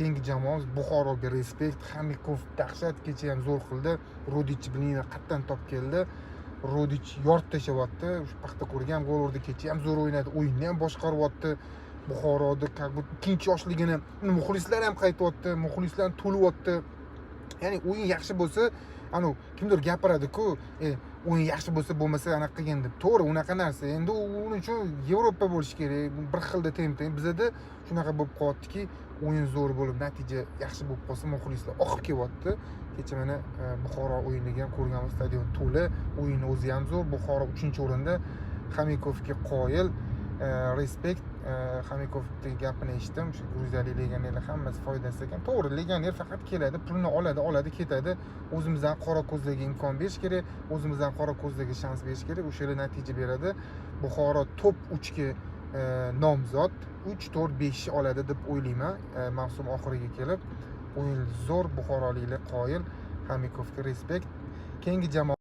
keyingi jamoamiz Buxoroga respekt. Xamikov dahshat kecha ham zo'r qildi. Rodich bilan qatdan top keldi. Rodich yorib tashlayapti. Shu Paxtakorga ham gol urdi. Kecha ham zo'r o'ynadi. O'yinni ham boshqaryapti. Buxoroda ikkinchi yoshligini muxlislar ham qaytyapti. Muxlislar to'lyapti. Ya'ni o'yin yaxshi bo'lsa, kimdir gapiradi-ku, o'yin yaxshi bo'lsa bo'lmasa anaqa qilgan deb. To'g'ri, unaqa narsa. Endi uning uchun Yevropa bo'lish kerak. Bir xilda teng. Bizda shunaqa bo'lib qolyaptiki, o'yin zo'r bo'lib, natija yaxshi bo'lib qolsa, muxlislar oqib kelyapti. Kecha mana Buxoro o'yiniga ham ko'rganmiz, stadion to'la, o'yinni o'zi ham zo'r. Buxoro 3-o'rinda. Xamikovga qoyil. Respekt. Xamikovning gapini eshitdim. Shu gruziyalik legionerlar hammasi foydasi ekan. To'g'ri, legioner faqat keladi, pulni oladi, ketadi. O'zimizdan qora ko'zlarga imkon berish kerak, o'zimizdan qora ko'zlarga shans berish kerak. O'sha yerda natija beradi. Buxoro top 3 ga nomzod 3-4-5 oladi deb o'ylayman. Mavsum oxiriga kelib o'yin zo'r, buxoroliklar qoyil. Xamikovga respekt. Keyingi jamoa